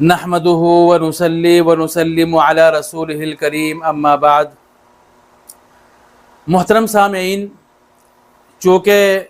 نحمدہ ونصلی ونسلم علی رسولہ الکریم اما بعد۔ محترم سامعین، چونکہ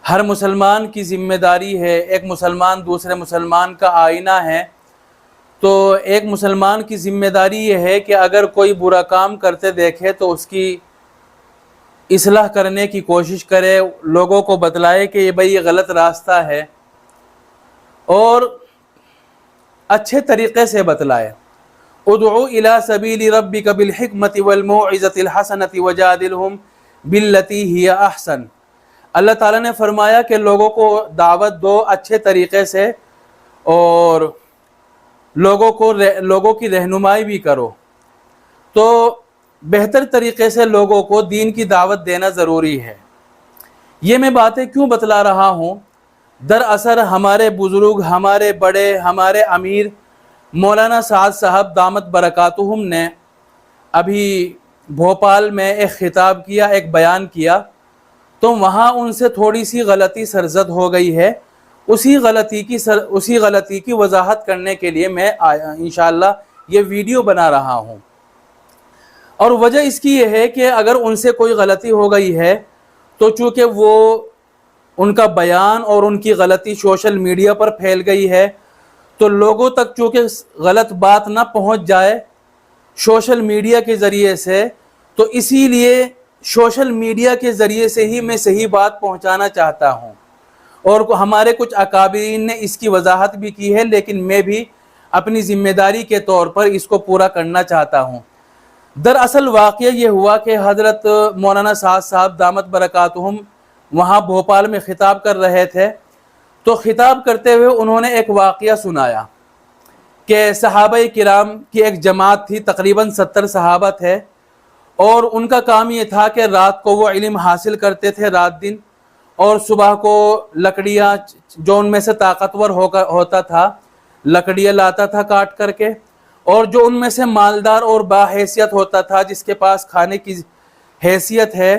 ہر مسلمان کی ذمہ داری ہے، ایک مسلمان دوسرے مسلمان کا آئینہ ہے، تو ایک مسلمان کی ذمہ داری یہ ہے کہ اگر کوئی برا کام کرتے دیکھے تو اس کی اصلاح کرنے کی کوشش کرے، لوگوں کو بتلائے کہ یہ غلط راستہ ہے اور اچھے طریقے سے بتلائے۔ ادعو الی سبیل ربک بالحکمۃ والموعظۃ الحسنۃ وجادلہم باللتی ہی احسن۔ اللہ تعالیٰ نے فرمایا کہ لوگوں کو دعوت دو اچھے طریقے سے اور لوگوں کی رہنمائی بھی کرو۔ تو بہتر طریقے سے لوگوں کو دین کی دعوت دینا ضروری ہے۔ یہ میں باتیں کیوں بتلا رہا ہوں؟ دراصل ہمارے بزرگ، ہمارے بڑے، ہمارے امیر مولانا سعد صاحب دامت برکاتہم نے ابھی بھوپال میں ایک خطاب کیا، ایک بیان کیا، تو وہاں ان سے تھوڑی سی غلطی سرزد ہو گئی ہے۔ اسی غلطی کی وضاحت کرنے کے لیے میں انشاءاللہ یہ ویڈیو بنا رہا ہوں۔ اور وجہ اس کی یہ ہے کہ اگر ان سے کوئی غلطی ہو گئی ہے تو چونکہ وہ ان کا بیان اور ان کی غلطی سوشل میڈیا پر پھیل گئی ہے، تو لوگوں تک چونکہ غلط بات نہ پہنچ جائے سوشل میڈیا کے ذریعے سے، تو اسی لیے سوشل میڈیا کے ذریعے سے ہی میں صحیح بات پہنچانا چاہتا ہوں۔ اور ہمارے کچھ اکابرین نے اس کی وضاحت بھی کی ہے، لیکن میں بھی اپنی ذمہ داری کے طور پر اس کو پورا کرنا چاہتا ہوں۔ دراصل واقعہ یہ ہوا کہ حضرت مولانا سعد صاحب دامت برکاتہم وہاں بھوپال میں خطاب کر رہے تھے، تو خطاب کرتے ہوئے انہوں نے ایک واقعہ سنایا کہ صحابہ کرام کی ایک جماعت تھی، تقریباً 70 صحابہ تھے، اور ان کا کام یہ تھا کہ رات کو وہ علم حاصل کرتے تھے رات دن، اور صبح کو لکڑیاں جو ان میں سے طاقتور ہوتا تھا لکڑیاں لاتا تھا کاٹ کر کے، اور جو ان میں سے مالدار اور باحیثیت ہوتا تھا جس کے پاس کھانے کی حیثیت ہے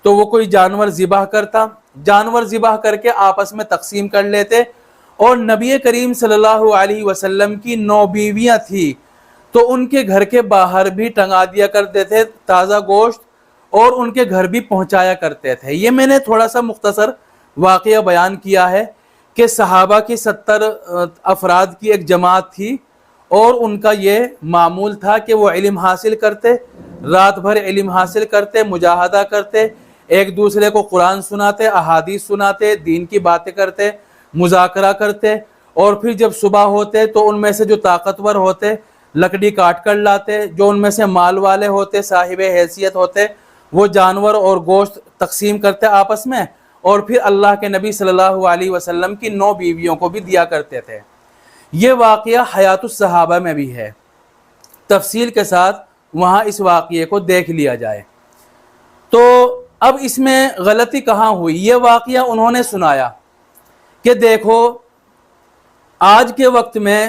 تو وہ کوئی جانور ذبح کرتا، جانور ذبح کر کے آپس میں تقسیم کر لیتے۔ اور نبی کریم صلی اللہ علیہ وسلم کی 9 بیویاں تھیں، تو ان کے گھر کے باہر بھی ٹنگا دیا کرتے تھے تازہ گوشت، اور ان کے گھر بھی پہنچایا کرتے تھے۔ یہ میں نے تھوڑا سا مختصر واقعہ بیان کیا ہے کہ صحابہ کی 70 افراد کی ایک جماعت تھی، اور ان کا یہ معمول تھا کہ وہ علم حاصل کرتے، رات بھر علم حاصل کرتے، مجاہدہ کرتے، ایک دوسرے کو قرآن سناتے، احادیث سناتے، دین کی باتیں کرتے، مذاکرہ کرتے، اور پھر جب صبح ہوتے تو ان میں سے جو طاقتور ہوتے لکڑی کاٹ کر لاتے، جو ان میں سے مال والے ہوتے، صاحب حیثیت ہوتے، وہ جانور اور گوشت تقسیم کرتے آپس میں، اور پھر اللہ کے نبی صلی اللہ علیہ وسلم کی 9 بیویوں کو بھی دیا کرتے تھے۔ یہ واقعہ حیات الصحابہ میں بھی ہے، تفصیل کے ساتھ وہاں اس واقعے کو دیکھ لیا جائے۔ تو اب اس میں غلطی کہاں ہوئی؟ یہ واقعہ انہوں نے سنایا کہ دیکھو آج کے وقت میں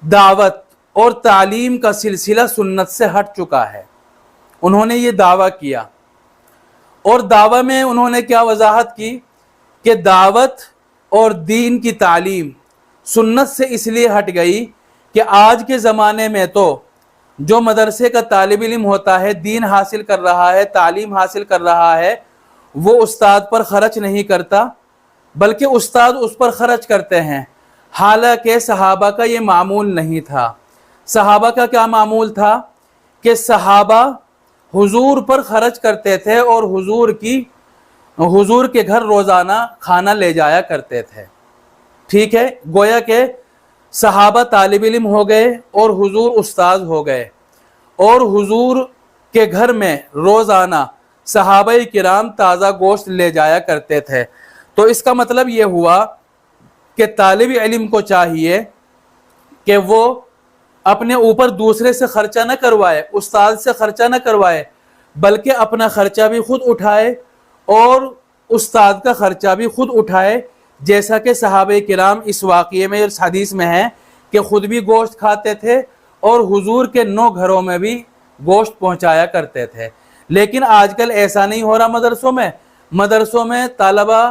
دعوت اور تعلیم کا سلسلہ سنت سے ہٹ چکا ہے۔ انہوں نے یہ دعویٰ کیا، اور دعویٰ میں انہوں نے کیا وضاحت کی کہ دعوت اور دین کی تعلیم سنت سے اس لیے ہٹ گئی کہ آج کے زمانے میں تو جو مدرسے کا طالب علم ہوتا ہے، دین حاصل کر رہا ہے، تعلیم حاصل کر رہا ہے، وہ استاد پر خرچ نہیں کرتا بلکہ استاد اس پر خرچ کرتے ہیں۔ حالانکہ صحابہ کا یہ معمول نہیں تھا۔ صحابہ کا کیا معمول تھا کہ صحابہ حضور پر خرچ کرتے تھے اور حضور کے گھر روزانہ کھانا لے جایا کرتے تھے۔ ٹھیک ہے، گویا کہ صحابہ طالب علم ہو گئے اور حضور استاد ہو گئے، اور حضور کے گھر میں روزانہ صحابہ کرام تازہ گوشت لے جایا کرتے تھے۔ تو اس کا مطلب یہ ہوا کہ طالب علم کو چاہیے کہ وہ اپنے اوپر دوسرے سے خرچہ نہ کروائے، استاد سے خرچہ نہ کروائے، بلکہ اپنا خرچہ بھی خود اٹھائے اور استاد کا خرچہ بھی خود اٹھائے، جیسا کہ صحابہ کرام اس واقعے میں، اس حدیث میں ہے کہ خود بھی گوشت کھاتے تھے اور حضور کے 9 گھروں میں بھی گوشت پہنچایا کرتے تھے۔ لیکن آج کل ایسا نہیں ہو رہا۔ مدرسوں میں طلبہ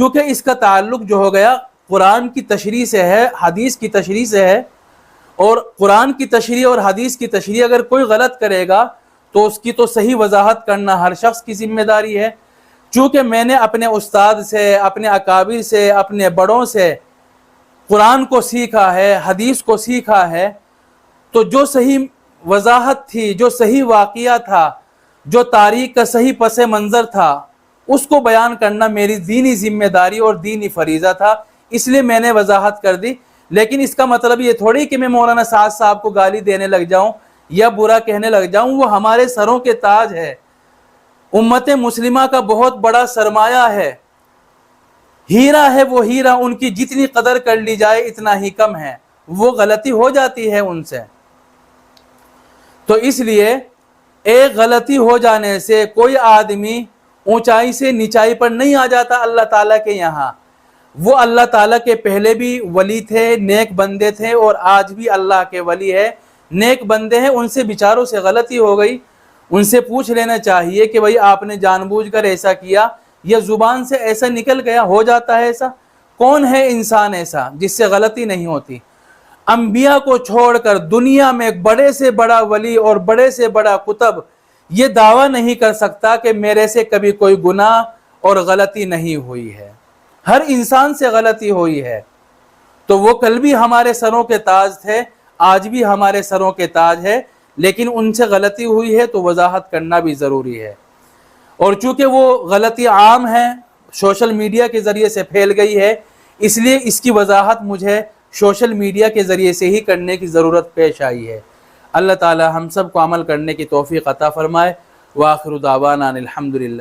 کیونکہ اس کا تعلق جو ہو گیا قرآن کی تشریح سے ہے، حدیث کی تشریح سے ہے، اور قرآن کی تشریح اور حدیث کی تشریح اگر کوئی غلط کرے گا تو اس کی تو صحیح وضاحت کرنا ہر شخص کی ذمہ داری ہے۔ چونکہ میں نے اپنے استاد سے، اپنے اکابر سے، اپنے بڑوں سے قرآن کو سیکھا ہے، حدیث کو سیکھا ہے، تو جو صحیح وضاحت تھی، جو صحیح واقعہ تھا، جو تاریخ کا صحیح پس منظر تھا، اس کو بیان کرنا میری دینی ذمہ داری اور دینی فریضہ تھا، اس لیے میں نے وضاحت کر دی۔ لیکن اس کا مطلب یہ تھوڑی کہ میں مولانا سعد صاحب کو گالی دینے لگ جاؤں یا برا کہنے لگ جاؤں۔ وہ ہمارے سروں کے تاج ہے، امت مسلمہ کا بہت بڑا سرمایہ ہے، ہیرا ہے وہ ہیرا، ان کی جتنی قدر کر لی جائے اتنا ہی کم ہے، وہ غلطی ہو جاتی ہے ان سے۔ تو اس لیے ایک غلطی ہو جانے سے کوئی آدمی اونچائی سے نیچائی پر نہیں آ جاتا اللہ تعالیٰ کے یہاں۔ وہ اللہ تعالیٰ کے پہلے بھی ولی تھے، نیک بندے تھے، اور آج بھی اللہ کے ولی ہے، نیک بندے ہیں۔ ان سے بیچاروں سے غلطی ہو گئی، ان سے پوچھ لینا چاہیے کہ بھئی آپ نے جان بوجھ کر ایسا کیا یا زبان سے ایسا نکل گیا، ہو جاتا ہے ایسا۔ کون ہے انسان ایسا جس سے غلطی نہیں ہوتی؟ انبیاء کو چھوڑ کر دنیا میں بڑے سے بڑا ولی اور بڑے سے بڑا قطب یہ دعویٰ نہیں کر سکتا کہ میرے سے کبھی کوئی گناہ اور غلطی نہیں ہوئی ہے۔ ہر انسان سے غلطی ہوئی ہے۔ تو وہ کل بھی ہمارے سروں کے تاج تھے، آج بھی ہمارے سروں کے تاج ہے، لیکن ان سے غلطی ہوئی ہے تو وضاحت کرنا بھی ضروری ہے۔ اور چونکہ وہ غلطی عام ہے، سوشل میڈیا کے ذریعے سے پھیل گئی ہے، اس لیے اس کی وضاحت مجھے سوشل میڈیا کے ذریعے سے ہی کرنے کی ضرورت پیش آئی ہے۔ اللہ تعالی ہم سب کو عمل کرنے کی توفیق عطا فرمائے۔ وآخر دعوانا الحمدللہ۔